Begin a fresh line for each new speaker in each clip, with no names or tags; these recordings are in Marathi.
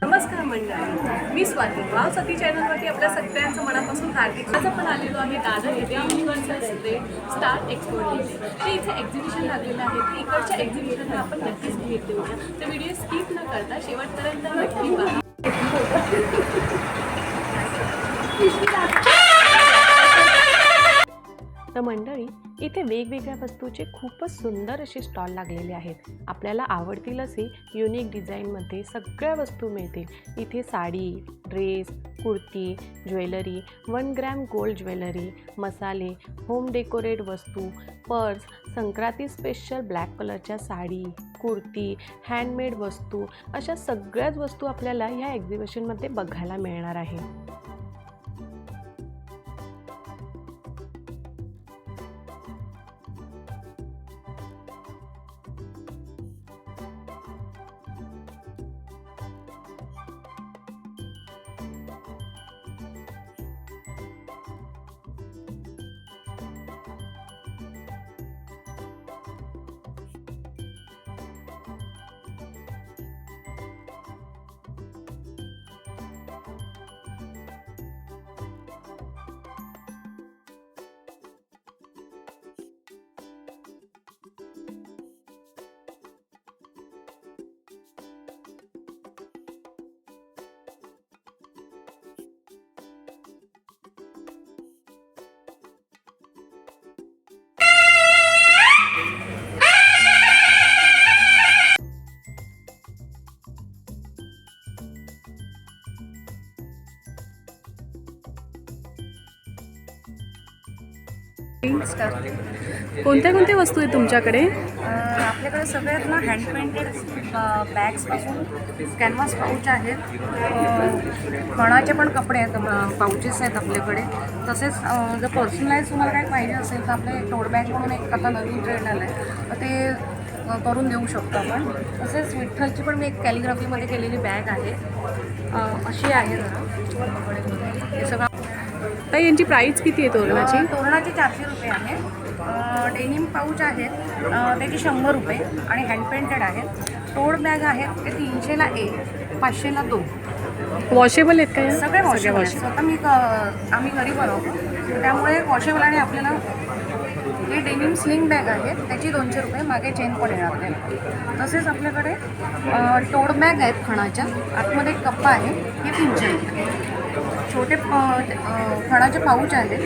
नमस्कार मंडळी, मी स्वाती वाव सती चॅनलवरती आपल्या सगळ्यांचं मनापासून हार्दिक. आज आपण आलेलो आहे दादर येथे युनिव्हर्सल स्टार एक्सपो येथे. ते इथे एक्झिबिशन लागलेलं आहे. ते इकडच्या एक्झिबिशनला आपण नक्कीच भेट देऊया. तर व्हिडिओ स्किप न करता शेवटपर्यंत नक्की पहा. तर मंडळी, इथे वेगवेगळ्या वस्तूचे खूपच सुंदर असे स्टॉल लागलेले आहेत. आपल्याला आवडतील असे युनिक डिझाईनमध्ये सगळ्या वस्तू मिळतील. इथे sari, dress, kurti, jewellery, 1 gram gold jewellery, मसाले, होम डेकोरेट वस्तू, पर्स, संक्रांती स्पेशल ब्लॅक कलरच्या साडी, कुर्ती, हँडमेड वस्तू, अशा सगळ्याच वस्तू आपल्याला ह्या एक्झिबिशनमध्ये बघायला मिळणार आहे. कोणत्या कोणत्या वस्तू आहेत तुमच्याकडे?
आपल्याकडे सगळ्यात ना हँड पेंटेड बॅग्सपासून कॅनव्हास पाऊच आहेत, खणाचे पण कपडे आहेत, पाऊचेस आहेत आपल्याकडे. तसेच जर पर्सनलाइज तुम्हाला काय पाहिजे असेल तर आपले टोट बॅग म्हणून एक आता नवीन ट्रेंड आला आहे, तर ते करून देऊ शकतो आपण. तसेच विठ्ठलची पण मी एक कॅलिग्राफीमध्ये केलेली बॅग आहे, अशी आहे जरा. हे सगळं
ताई, यांची प्राईस किती आहे तोरणाची?
तोरणाची 400 रुपये आहे. डेनिम पाऊच आहेत, त्याची 100 रुपये आणि हँड पेंटेड आहेत. टोड बॅग आहेत, ते 300ला 1, 500ला 2.
वॉशेबल आहेत का?
सगळे वॉशेबल आहेत. स्वतः आम्ही घरी बनवतो, त्यामुळे वॉशेबल. आणि आपल्याला हे डेनिम स्लिंग बॅग आहे, त्याची 200 रुपये, मागे चेन पण येणार आपल्याला. तसेच आपल्याकडे टोड बॅग आहेत खणाच्या, आतमध्ये एक कप्पा आहे, हे 300 रुपये. छोटे खणाचे पाऊच आहेत,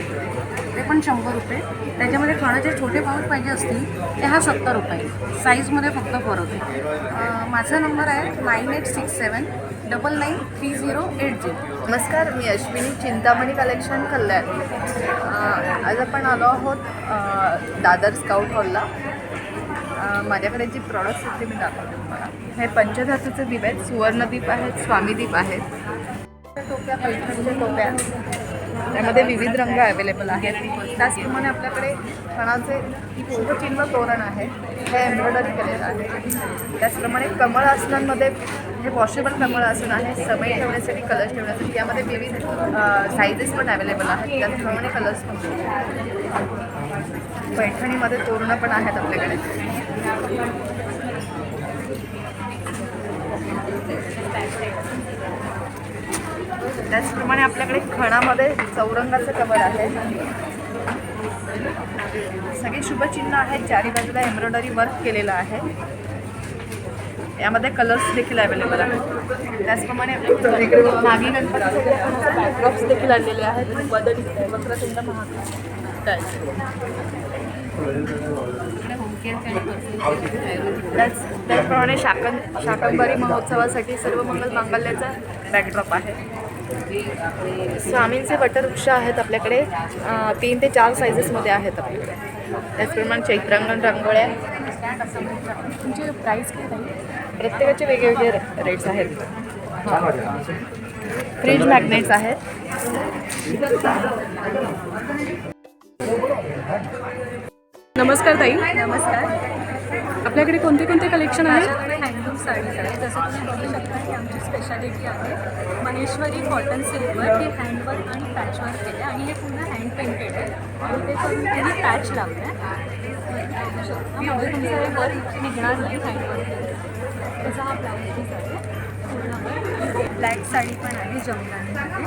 ते पण 100 रुपये. त्याच्यामध्ये खणाचे छोटे पाऊच पाहिजे असतील ते हा 70 रुपये. साईजमध्ये फक्त फरक आहे. माझा नंबर आहे 9867993080.
नमस्कार, मी अश्विनी, चिंतामणी कलेक्शन कल्याण. आज आपण आलो आहोत दादर स्काउट हॉलला. माझ्याकडे जी प्रॉडक्ट्स आहेत ते मी दाखवते तुम्हाला. हे पंचधातूचे दीप आहेत, सुवर्णदीप आहेत, स्वामीदीप आहेत. टोप्या, पैठणच्या टोप्या, त्यामध्ये विविध रंग अवेलेबल आहेत. त्याचप्रमाणे आपल्याकडे खणाचे शुभचिन्ह तोरण आहे, हे एम्ब्रॉयडरी केलेलं आहे. त्याचप्रमाणे कमळ आसनांमध्ये हे वॉशेबल कमळ आसन आहे, समय ठेवण्यासाठी, कलर्स ठेवण्यासाठी. यामध्ये विविध साईजेस पण अवेलेबल आहेत, त्याचप्रमाणे कलर्स पण. पैठणीमध्ये तोरणं पण आहेत आपल्याकडे. त्याचप्रमाणे आपल्याकडे खणामध्ये चौरंगाचं कवर आहे. सगळे शुभचिन्ह आहेत, चारी बाजूला एम्ब्रॉयडरी वर्क केलेलं आहे. यामध्ये कलर्स देखील अवेलेबल आहेत. त्याचप्रमाणे नागी गणपतीचे बॅकड्रॉप्स देखील आणलेले आहेत. वक्रतुंड महाकाय, त्याचप्रमाणे शाकंबरी महोत्सवासाठी सर्व मंगल मांगल्याचा बॅकड्रॉप आहे. स्वामींचे वटवृक्ष आहेत आपल्याकडे, 3 ते 4 साईजेसमध्ये आहेत आपल्याकडे. त्याचप्रमाणे चैत्रांगण रांगोळ्या.
तुमची प्राईस किती आहे?
प्रत्येकाचे वेगवेगळे रेट्स आहेत. फ्रीज मॅग्नेट्स आहेत.
नमस्कार ताई.
नमस्कार.
आपल्याकडे कोणते कोणते कलेक्शन आहे?
हँडलूम साडीज आहे. जसं तुम्ही बघू शकता की आमची स्पेशालिटी आहे मनेश्वरी कॉटन सिल्कवर. हे हँडवर्क आणि पॅचवर्क केलं आणि हे पूर्ण हँड पेंटेड आहे आणि ते करून त्यांनी पॅच लावलं आहे. म्हणजे तुमचं हे वर्क निघणार नाही हँडवर्क. त्याचा हा ब्लाउज पीस आहे पूर्ण.
ब्लॅक साडी पण आहे जमदानीमध्ये.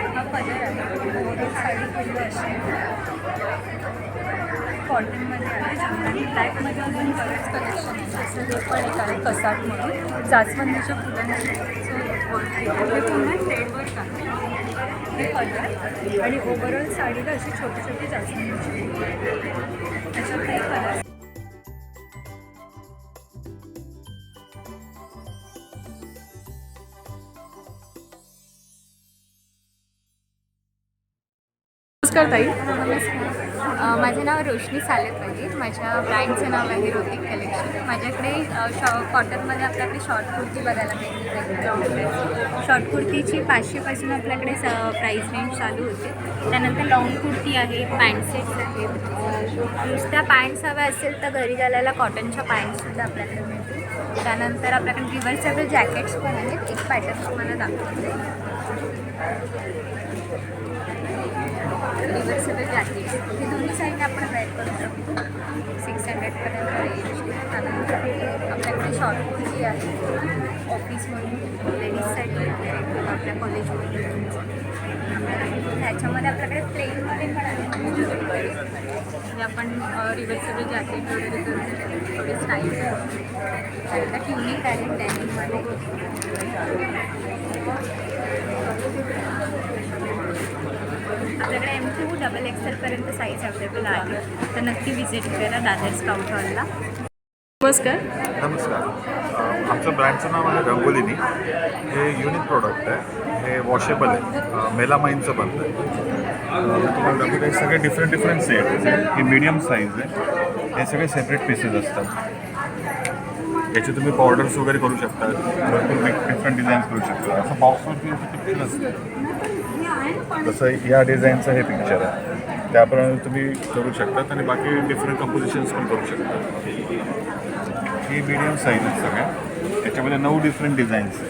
हा कलर आहे साडी पूर्ण अशी कॉटनमध्ये आहे जमदानी. ब्लॅकमध्ये अजून बरेच कलेक्शन आहे. असं हे पण एक आहे कसाट म्हणून जास्वंदीच्या फुलांचे हे पूर्ण थ्रेडवर्क आहे हे कलर. आणि ओव्हरऑल साडीला अशी छोटी छोटी जास्वंदीची फुलं आहेत. त्याच्यात हे कलर
नमस्कार ताई.
नमस्कार. माझं नाव रोशनी सालेत पाहिजे. माझ्या ब्रँडचं नाव आहे ऋतिक कलेक्शन. माझ्याकडे कॉटनमध्ये आपल्याकडे शॉर्ट कुर्ती बघायला मिळते. शॉर्ट कुर्तीची 500पासून आपल्याकडे प्राईस रेंज चालू होते. त्यानंतर लॉंग कुर्ती आहे, पॅन्ट सेट्स आहेत. नुसत्या पॅन्ट्स हव्या असेल तर घरी घालायला कॉटनच्या पॅन्टसुद्धा आपल्याकडे मिळतील. त्यानंतर आपल्याकडे रिव्हर्सेबल जॅकेट्स पण आहेत. एक पॅटर्न तुम्हाला दाखवते. रिव्हर्सेबल जॅकेट हे दोन्ही साईडने आपण वेअर करू शकतो. 600पर्यंत रेंज. त्यानंतर आपल्याकडे शॉर्ट कुर्ती आहे ऑफिसमधून लेडीजसाठी आपल्या कॉलेजमध्ये. ह्याच्यामध्ये आपल्याकडे प्लेनमध्ये पण आहे. हे आपण रिव्हर्सेबल जॅकेट वगैरे करून थोडी स्टाईल त्यानंतर ट्युनिक आहे डेनिममध्ये. आपल्याकडे M2 XXL साईज अवेलेबल आहे. तर नक्की विजिट करा दादर स्काउट हॉलला.
नमस्कार.
नमस्कार. आमचं ब्रँडचं नाव आहे रंगोलिनी. हे युनिक प्रॉडक्ट आहे. हे वॉशेबल आहे. मेलामाईनचं बनतं आहे. तुम्हाला दाखवते सगळे डिफरंट सेट. हे मीडियम साईज आहे. हे सगळे सेपरेट पीसेस असतात. याचे तुम्ही पावडर्स वगैरे करू शकता. भरपूर डिफरंट डिझाईन्स करू शकता. असं बॉक्सवरती असं पिक्चर असतं. तसं या डिझाईनचं हे पिक्चर आहे. त्याप्रमाणे तुम्ही करू शकतात आणि बाकी डिफरंट कंपोजिशन्स पण करू शकता. ही मीडियम साईज आहे सगळ्या. याच्यामध्ये 9 डिफरंट डिझाईन्स आहे.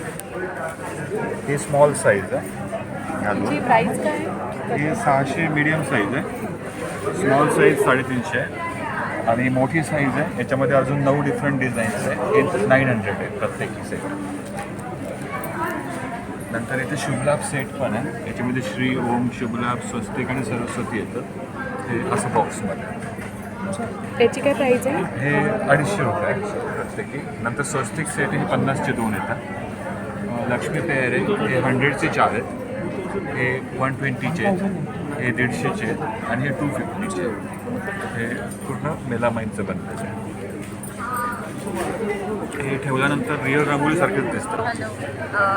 ही स्मॉल साईज आहे. घालून
प्राईस काय?
ही 600 मीडियम साईज आहे. स्मॉल साईज 350 आहे. आणि मोठी साईज आहे. याच्यामध्ये अजून 9 डिफरंट डिझाईन्स आहे. हे 900 आहे प्रत्येकी सेट. नंतर इथे शुभलाभ सेट पण आहे. याच्यामध्ये श्री, ओम, शुभलाभ, स्वस्तिक आणि सरस्वती येतं. हे असं बॉक्समध्ये.
याची काय प्राईस आहे?
हे 250 रुपये प्रत्येकी. नंतर स्वस्तिक सेट हे 50चे 2 येतात. लक्ष्मी पेअर आहे. हे 100चे 4 आहेत. हे 120चे आहेत. हे 150चे आहेत. आणि हे 250चे आहेत. हे पूर्ण मेलामाईनचं बनलेलं आहे. हे ठेवल्यानंतर रिअल रांगोळीसारखेच दिसतं.
हॅलो,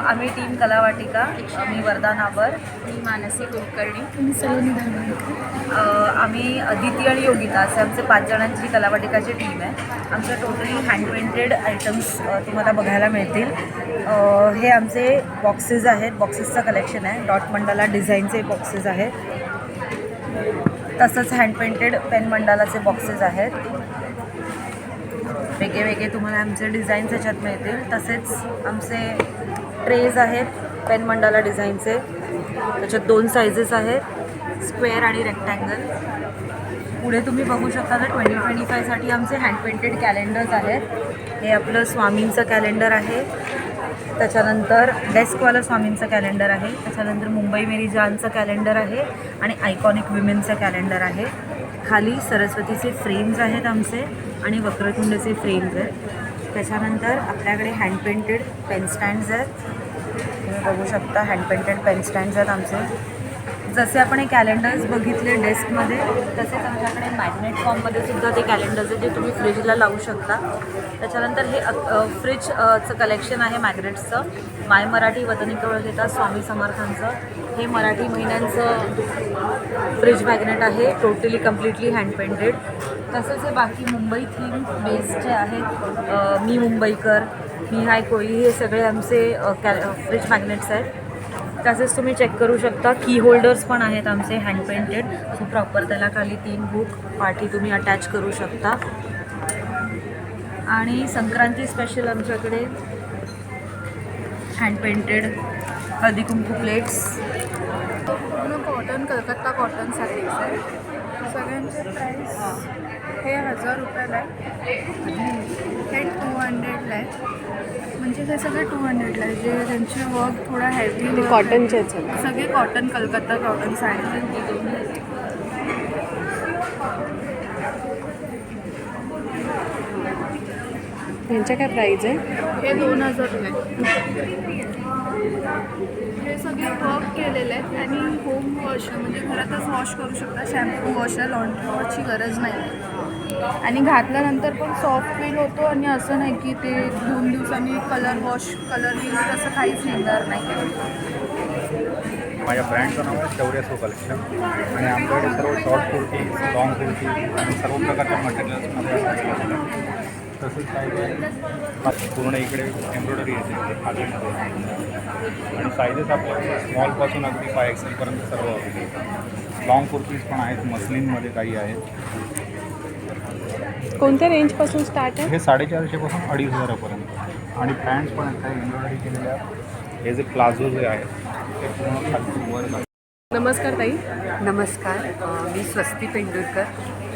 आम्ही टीम कलावाटिका. मी वरदा नाबर.
मी मानसी कुलकर्णी. मी सलोनी धानवडकर.
आम्ही अदिती आणि योगिता असे आमचे 5 जणांची कलावाटिकाची टीम आहे. आमच्या टोटली हँड पेंटेड आयटम्स तुम्हाला बघायला मिळतील. हे आमचे बॉक्सेस आहेत. बॉक्सेसचं कलेक्शन आहे. डॉट मंडाला डिझाईनचे बॉक्सेस आहेत. तसंच हँड पेंटेड पेन मंडालाचे बॉक्सेस आहेत. वेगळे तुम्हाला आमचे डिझाईन्स ह्याच्यात मिळतील. तसेच आमचे ट्रेज आहेत पेन मंडाला डिझाईनचे. त्याच्यात 2 साईजेस आहेत, स्क्वेअर आणि रेक्टँगल. पुढे तुम्ही बघू शकता तर 2025साठी आमचे हँड पेंटेड कॅलेंडर्स आहेत. हे आपलं स्वामींचं कॅलेंडर आहे. त्याच्यानंतर डेस्कवालं स्वामींचं कॅलेंडर आहे. त्याच्यानंतर मुंबई मेरी जानचं कॅलेंडर आहे आणि आयकॉनिक विमेनचं कॅलेंडर आहे. खाली सरस्वतीचे फ्रेम्स आहेत आमचे आणि वक्रतुंडचे फ्रेम्स आहेत. त्याच्यानंतर आपल्याकडे हँड पेंटेड पेन स्टँड्स आहेत. तुम्ही बघू शकता हँड पेंटेड पेन स्टँड्स आहेत आमचे. जसे आपण हे कॅलेंडर्स बघितले डेस्कमध्ये, तसेच आमच्याकडे मॅग्नेट फॉर्ममध्ये सुद्धा ते कॅलेंडर्स आहेत जे तुम्ही फ्रीजला लावू शकता. त्याच्यानंतर हे फ्रीजचं कलेक्शन आहे मॅग्नेट्सचं. माय मराठी वतनी कवळ घेता स्वामी समर्थांचं. हे मराठी महिन्यांचं फ्रीज मॅग्नेट आहे. Totally completely hand painted. तसंच हे बाकी मुंबई थीम बेस्डचे आहेत. मी मुंबईकर, मी हाय कोळी, हे सगळे आमचे फ्रीज मॅग्नेट्स आहेत. तसेच तुम्ही चेक करू शकता की होल्डर्स पण आहेत आमचे हँड पेंटेड. सो प्रॉपर त्याला खाली 3 हुक पाठी तुम्ही अटॅच करू शकता. आणि संक्रांती स्पेशल आमच्याकडे hand painted Haldi Kunku plates.
पूर्ण कॉटन, कलकत्ता कॉटन साडीज आहे. सगळ्यांचे प्राईस प्राईस हे 1000 रुपयाला आहे. हे 200ला आहे. म्हणजे हे सगळे 200ला आहे. जे त्यांचे वर्क थोडा हेवी
ते कॉटनचेच आहेत.
सगळे कॉटन, कलकत्ता कॉटन साडी.
त्यांच्या काय प्राईज आहे?
हे 2000ला आहे. हे सगळे वर्क केलेले आहेत आणि होम वॉश म्हणजे घरातच वॉश करू शकता. शॅम्पू वॉश आहे, लॉन्ड्री वॉशची गरज नाही. आणि घातल्यानंतर पण सॉफ्ट फील होतो आणि असं नाही की ते 2 दिवसांनी कलर निघत असं काहीच निघणार नाही.
माझ्या ब्रँडचं नाव आहे शौर्य सो कलेक्शन आणि आमच्याकडे सर्व शॉर्ट कुर्ती, लॉंग कुर्ती आणि सर्व प्रकारच्या मटेरियल्समध्ये अवेलेबल आहे. तसंच काही पूर्ण इकडे एम्ब्रॉयडरी येते खालीमध्ये आणि साईजेस आपल्याकडे स्मॉलपासून अगदी 5XL पर्यंत सर्व अवेलेबल. लॉंग कुर्तीज पण आहेत, मस्लिनमध्ये काही आहेत.
कोणत्या रेंजपासून स्टार्ट आहे?
हे 450 पासून 2500पर्यंत आणि पॅन्ट्स पण आहेत काही एम्ब्रॉयडरी केलेल्या. हे जे प्लाझो जे आहेत ते पूर्ण खाली वर आहे.
नमस्कार ताई.
नमस्कार, मी स्वस्ती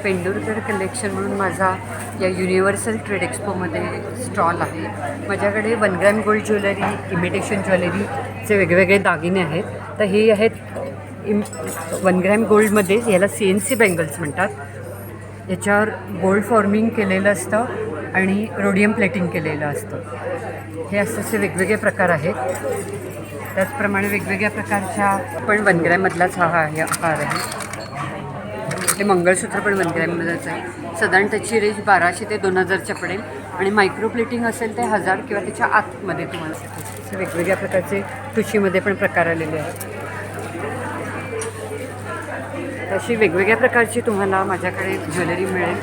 पेंडुरकर कलेक्शन म्हणून माझा या युनिव्हर्सल ट्रेड एक्सपोमध्ये स्टॉल आहे. माझ्याकडे 1 ग्रॅम गोल्ड ज्वेलरी, इमिटेशन ज्वेलरीचे वेगवेगळे दागिने आहेत. तर हे आहेत 1 ग्रॅम गोल्डमध्ये, याला CNC बँगल्स म्हणतात. याच्यावर गोल्ड फॉर्मिंग केलेलं असतं आणि रोडियम प्लेटिंग केलेलं असतं. हे असे वेगवेगळे प्रकार आहेत. त्याचप्रमाणे वेगवेगळ्या प्रकारच्या पण 1 ग्रॅममधलाच हा हार आहे. ते मंगळसूत्र पण 1 ग्रॅममध्येच आहे. साधारण त्याची रेंज 1200 ते 2000च्या पडेल आणि मायक्रो प्लेटिंग असेल ते 1000 किंवा त्याच्या आतमध्ये तुम्हाला असे वेगवेगळ्या प्रकारचे ठुशीमध्ये पण प्रकार आलेले आहेत. अशी वेगवेगळ्या प्रकारची तुम्हाला माझ्याकडे ज्वेलरी मिळेल.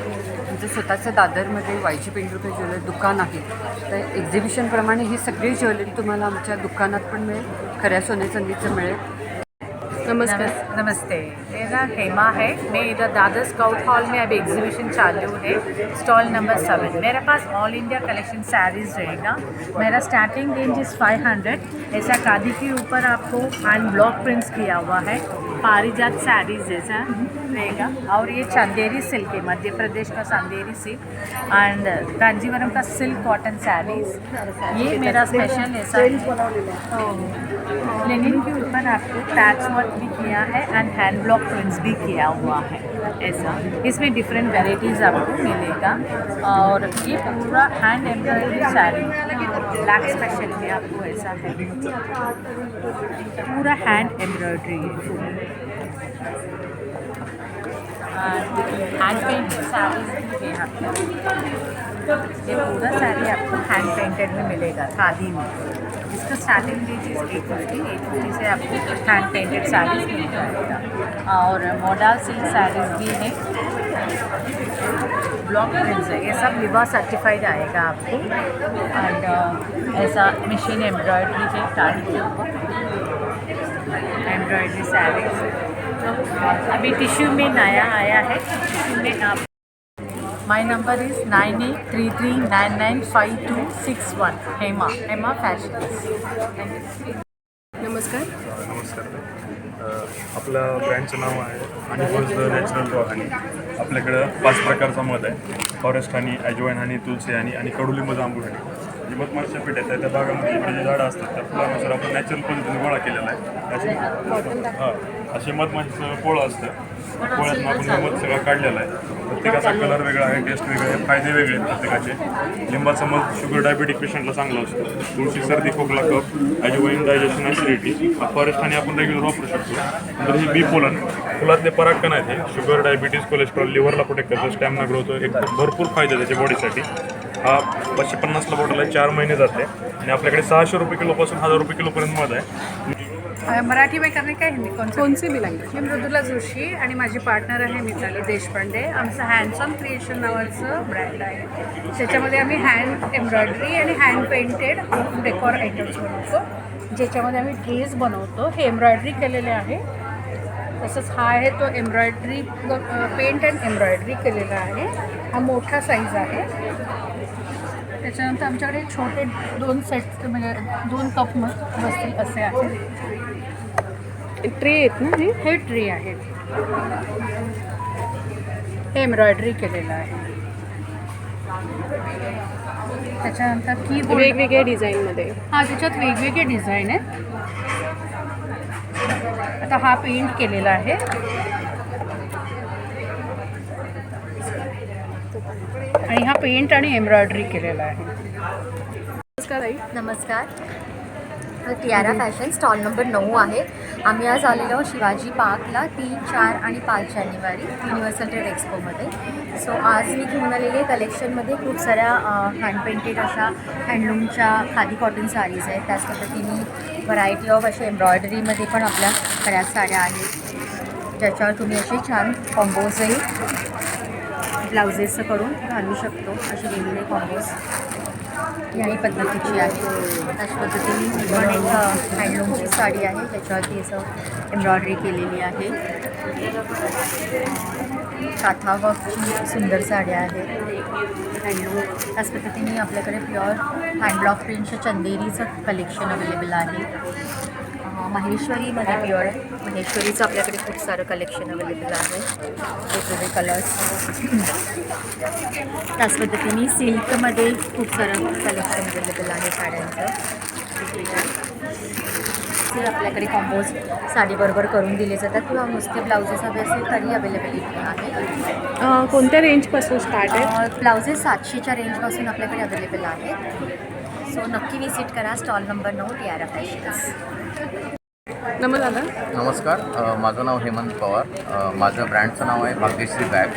तुमचं स्वतःचं दादरमध्ये YG पेंडुरकर ज्वेलरी दुकान आहे. तर एक्झिबिशनप्रमाणे ही सगळी ज्वेलरी तुम्हाला आमच्या दुकानात पण मिळेल, खऱ्या सोने चांदीचं मिळेल.
नमस्कार.
नमस्ते, मेरा हेमा है. मैं इधर दादर स्काउट हॉल में अभी एग्जीबिशन चालू है, स्टॉल नंबर 7. मेरे pass all India collection saris रहेगा. मेरा स्टार्टिंग रेंज इज़ 500. ऐसा खादी के ऊपर आपको हैंड ब्लॉक प्रिंट्स किया हुआ है, पारिजात साड़ीज़ जैसा रहेगा. और ये चंदेरी सिल्क है, मध्य प्रदेश का चंदेरी सिल्क एंड कांजीवरम का सिल्क कॉटन साड़ीज़. ये मेरा स्पेशल ऐसा लेनिन के ऊपर आपको पैच वर्क भी किया है एंड हैंड ब्लॉक प्रिंट्स भी किया हुआ है. ऐसा इसमें डिफरेंट वेराइटीज़ आपको मिलेगा. और ये पूरा hand embroidery sari black special में आपको ऐसा है, पूरा hand embroidery hand paint sari है आपको. ये पूरा साड़ी आपको हैंड पेंटेड में मिलेगा खादी में. इसका स्टार्टिंग रेट इज़ 850 से आपको हैंड पेंटेड साड़ीज़ मिल जाएगा. और मॉडल सिल्क साड़ीज़ भी है, ब्लॉक प्रिंट्स है. ये सब लिवा सर्टिफाइड आएगा आपको. एंड ऐसा मशीन एम्ब्रॉयडरी है साड़ी के ऊपर, एम्ब्रॉयडरी साड़ीज़. अभी टिश्यू में नया आया है. टिश्यू में आप my number is 9833995261. Hema fashions.
नमस्कार.
नमस्कार. आपल्या ब्रँडचं नाव आहे हनी फॉल्स द नॅचरल रॉ हनी. आपल्याकडं 5 प्रकारचा मध आहे. फॉरेस्ट हनी, अजवाईन हनी, तुलसी हनी आणि कडुलिंब जांभू हनी. जी मधमाशा पेट्यात आहे त्या भागामध्ये इकडे जे झाडं असतात त्या फुलानुसार आपण नॅचरल पद्धतीने गोळा केलेला आहे. असे मधमाशीचं पोळं असतं. पोळ्यातून आपण हे मध सगळं काढलेलं आहे. प्रत्येकाचा कलर वेगळा आहे, टेस्ट वेगळे आहे, फायदे वेगळे आहेत प्रत्येकाचे. लिंबाचं मध शुगर डायबिटिक पेशंटला चांगलं असतं. तुळशी सर्दी खोकला कफ, अजवाईन डायजेशन ॲसिडिटी. फॉरेस्ट आणि आपण रेग्युलर वापरू शकतो. नंतर हे बी पोलन, फुलातले परागकण आहेत. हे शुगर डायबिटीज कोलेस्ट्रॉल लिव्हरला प्रोटेक्ट करतं, स्टॅमिना ग्रोथ, एक भरपूर फायदे त्याच्या बॉडीसाठी. हा 550ला बॉटल आहे, 4 महिने जाते आणि आपल्याकडे 600 रुपये किलोपासून 1000 रुपये किलोपर्यंत मध आहे.
मराठी में करने का हिंदी
कौन सी भी लँग्वेज?
मी मृदुला जोशी आणि माझी पार्टनर आहे मिताली देशपांडे. आमचं हँडसॉन क्रिएशन नावाचं ब्रँड आहे. त्याच्यामध्ये आम्ही हँड एम्ब्रॉयडरी आणि हँड पेंटेड डेकोर आयटम्स बनवतो, ज्याच्यामध्ये आम्ही ड्रेस बनवतो. हे एम्ब्रॉयडरी केलेले आहे. तसंच हा आहे तो एम्ब्रॉयडरी पेंट अँड एम्ब्रॉयडरी केलेला आहे. हा मोठा साईज आहे. त्याच्यानंतर आमच्याकडे छोटे 2 सेट म्हणजे 2 कप बसतील असे आहेत.
ट्रे आहेत ना हे?
हे ट्रे आहेत.
हे एम्ब्रॉयडरी केलेलं आहे. त्याच्यानंतर कीबोर्ड,
वेगवेगळ्या डिझाईनमध्ये.
हां त्याच्यात वेगवेगळे डिझाईन आहेत. आता हा पेंट केलेला आहे आणि हा पेंट आणि एम्ब्रॉयडरी केलेला आहे.
नमस्कार. टियारा फॅशन स्टॉल नंबर 9 आहे. आम्ही आज आलेलो शिवाजी पार्कला 3, 4 आणि 5 जानेवारी युनिव्हर्सल ट्रेड एक्सपोमध्ये. सो आज मी घेऊन आलेले कलेक्शनमध्ये खूप साऱ्या हँड पेंटेड अशा हँडलूमच्या खादी कॉटन साडीज आहेत. त्याच पद्धतीने व्हरायटी ऑफ अशा एम्ब्रॉयडरीमध्ये पण आपल्या बऱ्याच साड्या आहेत, ज्याच्यावर तुम्ही असे छान कॉम्बोजही ब्लाउजेसचं करून घालू शकतो. असे वेगवेगळे कॉम्बोज याही पद्धतीची आहे. त्याच पद्धतीने ही पण एक हँडलूमची साडी आहे, त्याच्यावरती असं एम्ब्रॉयडरी केलेली आहे. काथा वर्कची सुंदर साड्या आहेत हँडलूम. त्याच पद्धतीने आपल्याकडे प्युअर हँडब्लॉक प्रिंटच्या चंदेरीचं कलेक्शन अवेलेबल आहे. माहेश्वरीमध्ये प्युअर माहेश्वरीचं आपल्याकडे खूप सारं कलेक्शन अवेलेबल आहे, वेगवेगळे कलर्स. त्याच पद्धतीने सिल्कमध्ये खूप सारं कलेक्शन अवेलेबल आहे साड्यांचं. ते आपल्याकडे कॉम्पोज साडीबरोबर करून दिले जातात किंवा नुसते ब्लाउजेस हवे असेल तरी अवेलेबिलिटी आहे.
कोणत्या रेंजपासून स्टार्ट आहे?
ब्लाउजेस 700च्या रेंजपासून आपल्याकडे अवेलेबल आहेत. सो नक्की विजिट करा स्टॉल नंबर 9 टियारा फॅशन्स.
नमस्कार. माझं नाव हेमंत पवार. माझं ब्रँडचं नाव आहे भाग्यश्री बॅग.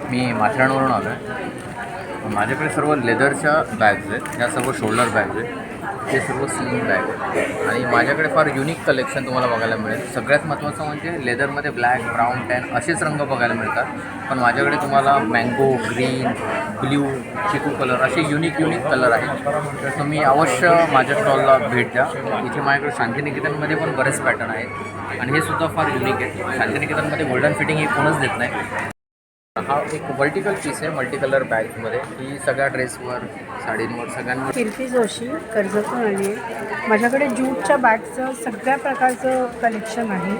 मी माथेरानवरून आलो आहे. माझ्याकडे सर्व लेदरच्या बॅग्स आहेत. ह्या सर्व शोल्डर बॅग्स आहेत. ते सर्व स्लिंग बॅग आहेत आणि माझ्याकडे फार युनिक कलेक्शन तुम्हाला बघायला मिळेल. सगळ्यात महत्त्वाचं म्हणजे लेदरमध्ये ब्लॅक, ब्राऊन, टॅन असेच रंग बघायला मिळतात, पण माझ्याकडे तुम्हाला मँगो, ग्रीन, ब्ल्यू, चिकू कलर असे युनिक कलर आहेत. तर तुम्ही अवश्य माझ्या स्टॉलला भेट द्या. इथे माझ्याकडे शांतिनिकेतनमध्ये पण बरेच पॅटर्न आहेत आणि हे सुद्धा फार युनिक आहे. शांतिनिकेतनमध्ये गोल्डन फिटिंग हे कोणच देत नाही. हा एक वर्टिकल पीस आहे मल्टी कलर बॅग्समध्ये. ही सगळ्या ड्रेसवर, साडींवर, सगळ्यांवर.
कीर्ती जोशी कर्जतून आली आहे. माझ्याकडे ज्यूटच्या बॅगचं सगळ्या प्रकारचं कलेक्शन आहे.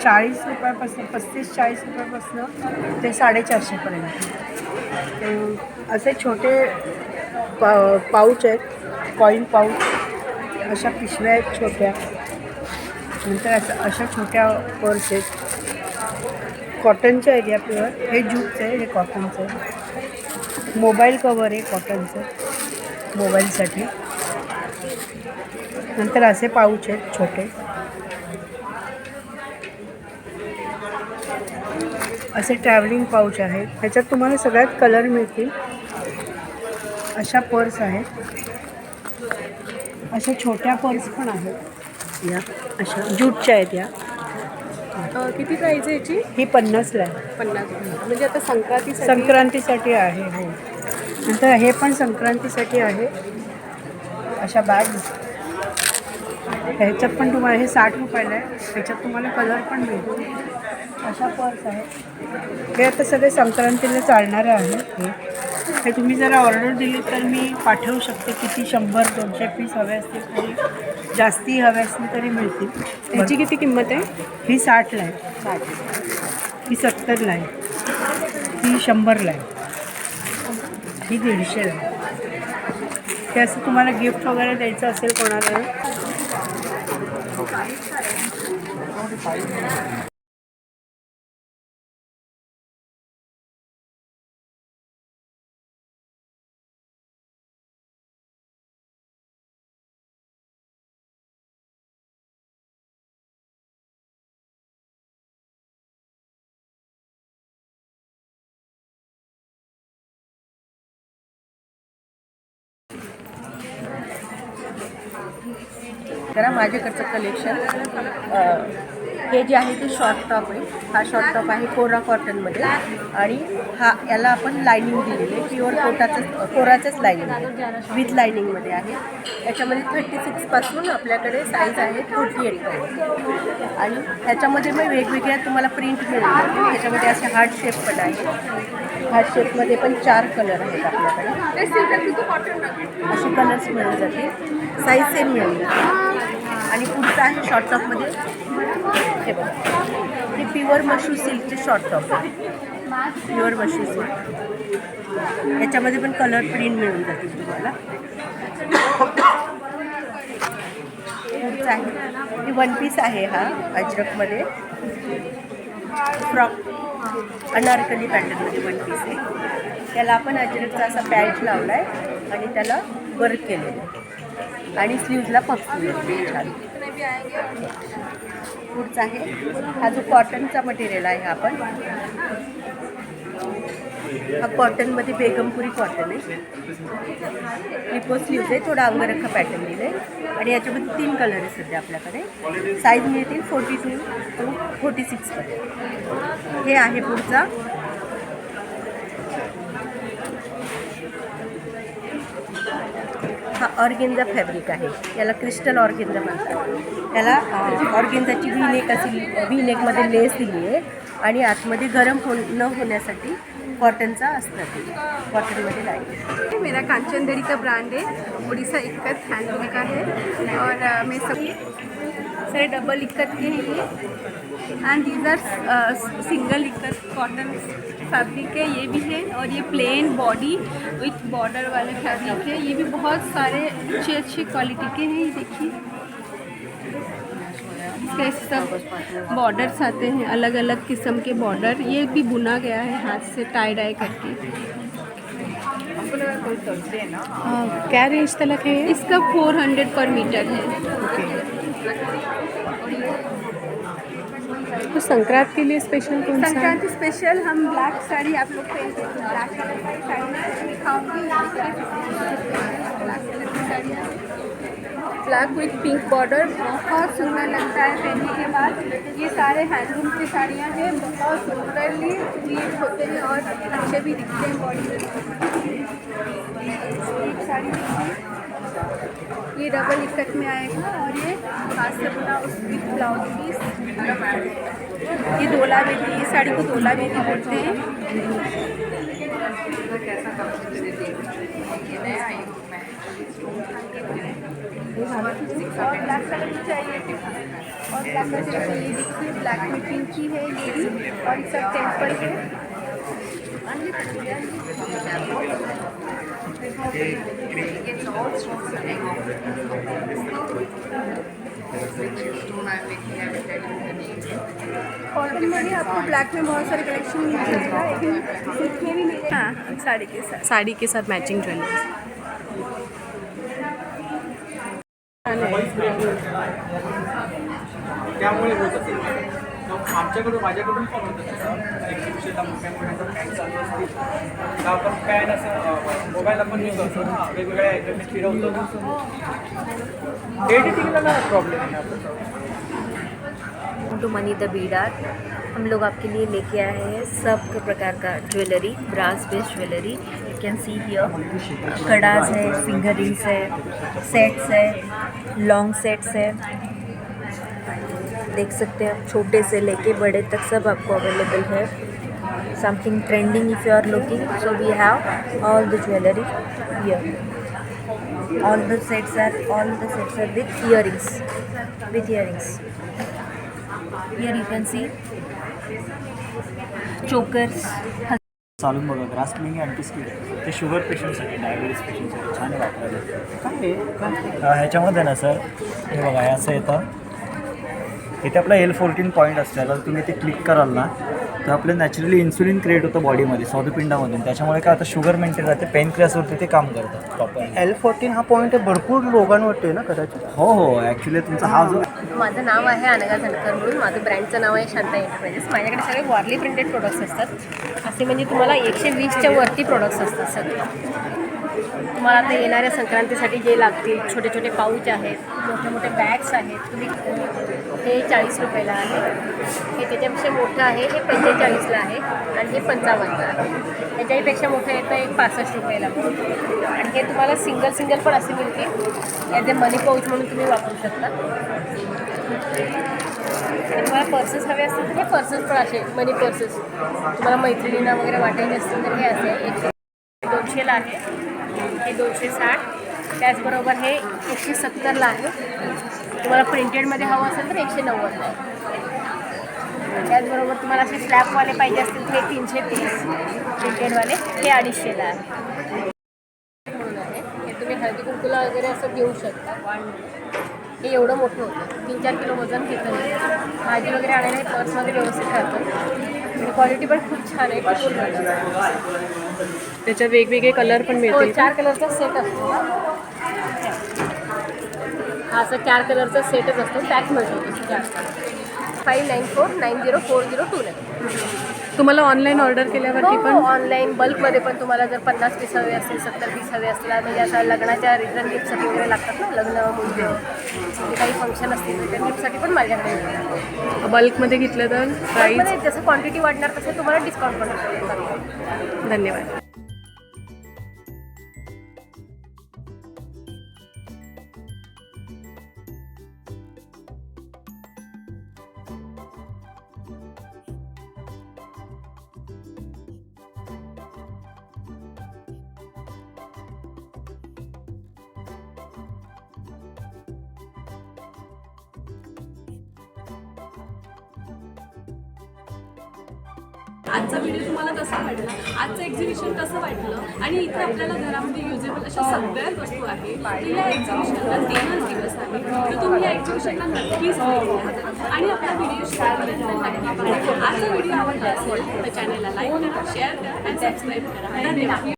40 रुपयापासून 35-40 रुपयापासून ते 450पर्यंत. असे छोटे पाऊच आहेत, कॉईन पाऊच, अशा पिशव्या आहेत छोट्या. नंतर अशा छोट्या पर्स आहेत, कॉटनच्या आहेत या प्युअर. हे ज्यूटचं आहे, हे कॉटनचं आहे. मोबाईल कवर आहे कॉटनचं मोबाईलसाठी. नंतर असे पाऊच आहेत छोटे, असे ट्रॅव्हलिंग पाऊच आहेत. ह्याच्यात तुम्हाला सगळ्यात कलर मिळतील. अशा पर्स आहेत, अशा छोट्या पर्स पण आहेत. या अशा ज्यूटच्या आहेत. या
किती प्राईज आहे याची?
ही 50ला आहे.
50. म्हणजे आता
संक्रांतीसाठी आहे. हो, नंतर हे पण संक्रांतीसाठी आहे. अशा बॅग ह्याच्यात पण तुम्हाला हे 60 रुपयाला आहे. ह्याच्यात तुम्हाला कलर पण मिळतो. अशा पर्स आहेत. हे आता सगळे संक्रांतीला चालणारे आहेत. हे तुम्ही जरा ऑर्डर दिली तर मी पाठवू शकते. किती 100-200 पीस हवे असतील तरी, जास्ती हवे असतील तरी मिळतील.
त्याची किती किंमत आहे?
ही 60ला आहे. 60. ही 70ला आहे. ही 100ला आहे. ही 150ला आहे. ते असं तुम्हाला गिफ्ट वगैरे द्यायचं असेल कोणाला.
जरा माझ्याकडचं कलेक्शन हे जे आहे ते शॉर्ट टॉप आहे. हा शॉर्ट टॉप आहे कोरा कॉटनमध्ये आणि याला आपण लायनिंग दिलेली आहे. प्युअर कोराचंच लायनिंग विथ लायनिंगमध्ये आहे. याच्यामध्ये 36पासून आपल्याकडे साईज आहे 48पर्यंत आणि ह्याच्यामध्ये मग वेगवेगळ्या तुम्हाला प्रिंट मिळून जातील. ह्याच्यामध्ये असे हार्ट शेप पण आहे. हार्ट शेपमध्ये पण 4 कलर आहेत आपल्याकडे. असे कलर्स मिळून जातील. साईज सेम मिळून जातील. आणि पुढचं आहे शॉर्ट टॉपमध्ये हे बघा, हे प्युअर मशरू सिल्कचे शॉर्ट टॉप आहे.
Pure washi silk. याच्यामध्ये पण कलर प्रिंट मिळून जातील तुम्हाला. ही वन पीस आहे हा अजरकमध्ये. फ्रॉक अनारकली पॅटर्नमध्ये वन पीस आहे. त्याला आपण अजरकचा असा पॅच लावला आहे आणि त्याला वर्क केलेलं आहे आणि स्लीव्जला पफ दिलेलं छान. पुढचा आहे हा जो कॉटनचा मटेरियल आहे आपण. हा कॉटनमध्ये बेगमपुरी कॉटन आहे. लिपो स्लीव्ज आहे. थोडा अंगरखा पॅटर्न दिलं आहे आणि याच्यामध्ये 3 कलर आहे सध्या आपल्याकडे. साईज मिळतील 42 to 46 पर्यंत. हे आहे पुढचा. हा ऑर्गेन्झा फॅब्रिक आहे. याला क्रिस्टल ऑर्गेन्झा म्हणतात. त्याला ऑर्गेन्झाची व्ही-नेक अशी व्ही-नेकमध्ये लेस दिली आहे आणि आतमध्ये गरम न होण्यासाठी कॉटनचा असतं. ते कॉटनमध्ये लाईट.
मेरा कांचनदेरी का ब्रांड है, उड़ीसा इक्कत हैंडलूम का है और मैं सब सारे डबल इक्कत के हैं ये and these are single ikat cotton fabric है. ये भी है और ये प्लेन बॉडी विथ बॉर्डर वाले फैब्रिक है. ये भी बहुत सारे अच्छे क्वालिटी के हैं. ये देखिए इसके सब बॉर्डर्स आते हैं, अलग अलग किस्म के बॉर्डर. ये भी बुना गया है हाथ से टाई डाई करके.
क्या रेंज तक है?
इसका 400 पर मीटर है.
तो संक्रांत के लिए स्पेशल कौन सा है?
संक्रांति स्पेशल हम ब्लैक साड़ी आप लोग पहन सकते हैं. ब्लैक कलर की साड़ी दिखाऊंगी. ब्लैक कलर की sari black with pink border बहुत सुंदर लगता है पहनने के बाद. ये सारे हैंडलूम की साड़ियाँ हैं. बहुत सुंदरली क्रिएट होते हैं और अच्छे भी दिखते हैं बॉडी में. एक साड़ी देखिए ये डबल इक्कत में आएगा और ये हाथ से बुना उस विथ ब्लाउज पीस. ये दोला बेटी, ये साड़ी को दोला बेटी बोलते हैं. और ब्लैक कलर की चाहिए और ब्लैक कलर की ये देखिए ब्लैक में पिंक की है ये भी और ये सब टेम्पल है. कॉटन में आपको ब्लैक में बहुत सारे कलेक्शन मिल जाएगा. लेकिन सिल्क में भी मिलेगा. हाँ साड़ी के साथ
मैचिंग ज्वेलरी.
त्यामुळे होत असेल. माझ्याकडून पण होत असेल. एक्झिबिशनला मोठ्या पॅन चालू असतील तर आपण पॅन असं मोबाईल आपण यूज करतो ना, वेगवेगळ्या आयटम फिरवतो. एडिटिंगला प्रॉब्लेम आहे आपलं.
टू मनी द बीडार हम लोग आपके लिए लेके आए हैं सब प्रकार का jewellery, brass based jewellery. You can see here कड़ास है, फिंगर रिंग्स है, सेट्स है, लॉन्ग सेट्स है. देख सकते हैं आप छोटे से लेके बड़े तक सब आपको अवेलेबल है. Something trending if you are looking so we have all the jewellery here. all the sets are with earrings. Here you can see chokers.
चालून बघा ग्रास क्लिंग अँटी स्किड ते शुगर पेशंटसाठी, डायबिटीज पेशंटसाठी छान वापरायला. काय ह्याच्यामध्ये ना सर हे बघा हे असं येतं. इथे आपला L14 पॉईंट असतं. जर तुम्ही ते क्लिक कराल ना तर आपलं नॅचरली इन्सुलिन क्रिएट होतं बॉडीमध्ये, स्वादुपिंडामधून. त्याच्यामुळे काय आता शुगर मेंटेन राहते, पेनक्रियासवरती ते काम करतं प्रॉपर.
L14 हा पॉईंट भरपूर रोगांवरती ना कदाचित.
हो ॲक्च्युली तुमचा हा जो
माझं नाव आहे अनघा झणकर म्हणून. माझं ब्रँडचं नाव आहे शांता एंटरप्राइजेस. माझ्याकडे सगळे वॉरली प्रिंटेड प्रोडक्ट्स असतात. असे म्हणजे तुम्हाला 120च्या वरती प्रोडक्ट्स असतात सगळे. तुम्हाला आता येणाऱ्या संक्रांतीसाठी जे लागतील छोटे छोटे पाऊच आहेत, मोठे मोठे बॅग्स आहेत. तुम्ही हे 40 रुपयाला आहे. हे त्याच्यापेक्षा मोठं आहे, हे 45ला आहे आणि हे 55ला आहे. ह्याच्याहीपेक्षा मोठं येतं एक 65 रुपयाला. आणि हे तुम्हाला सिंगल पण असे मिळतील. ॲज ए मनी पाऊच म्हणून तुम्ही वापरू शकता. तुम्हाला पर्सेस हवे असतील तर हे पर्सेस पण असे मनी पर्सेस तुम्हाला मैत्रिणींना वगैरे वाटायचे असतील तर हे असे 200ला आहे, हे 260. त्याचबरोबर हे 170ला आहे. तुम्हाला प्रिंटेडमध्ये हवं असेल तर 190ला आहे. त्याचबरोबर तुम्हाला असे स्लॅबवाले पाहिजे असतील तर हे 330 प्रिंटेडवाले, हे 250ला आहे. म्हणून आहे हे तुम्ही हळदी कुंकूला वगैरे असं घेऊ शकता. हे एवढं मोठं होतं, 3-4 किलो वजन घेतं. भाजी वगैरे आणायला हे पर्समध्ये व्यवस्थित राहतं. क्वालिटी पण खूप छान आहे, टिकून राहतं.
त्याच्यात वेगवेगळे कलर पण
हो,
मिळतील.
4 कलरचा सेट असतो. हा असं 4 कलरचा सेटच असतो, पॅक मिळतो 59490402.
तुम्हाला ऑनलाईन ऑर्डर केल्यावरती पण
ऑनलाईन बल्कमध्ये पण तुम्हाला जर 50 पीस हवे असतील, 70 पीस हवे असतील, म्हणजे आता लग्नाच्या रिटर्न गिफ्टसाठी वगैरे लागतात ना, लग्न मुलगे काही फंक्शन असतील रिटर्न गिफ्टसाठी पण माझ्याकडे मिळतात.
बल्कमध्ये घेतलं तर प्राईस.
बल्कमध्ये जसं क्वांटिटी वाढणार तसं तुम्हाला डिस्काउंट पण मिळतो.
धन्यवाद.
आजचा व्हिडिओ तुम्हाला कसा वाटला, आजचं एक्झिबिशन कसं वाटलं आणि इथे आपल्याला घरामध्ये युजेबल अशा सगळ्याच वस्तू आहेत. तर या एक्झिबिशनला 3 दिवस आहे, तर तुम्ही या एक्झिबिशनला नक्कीच भेट द्या आणि आपला व्हिडिओ शेअरपर्यंत नक्की बघा. आजचा व्हिडिओ आवडला असेल तर चॅनलला लाईक करा, शेअर करा आणि सबस्क्राईब करा. धन्यवाद.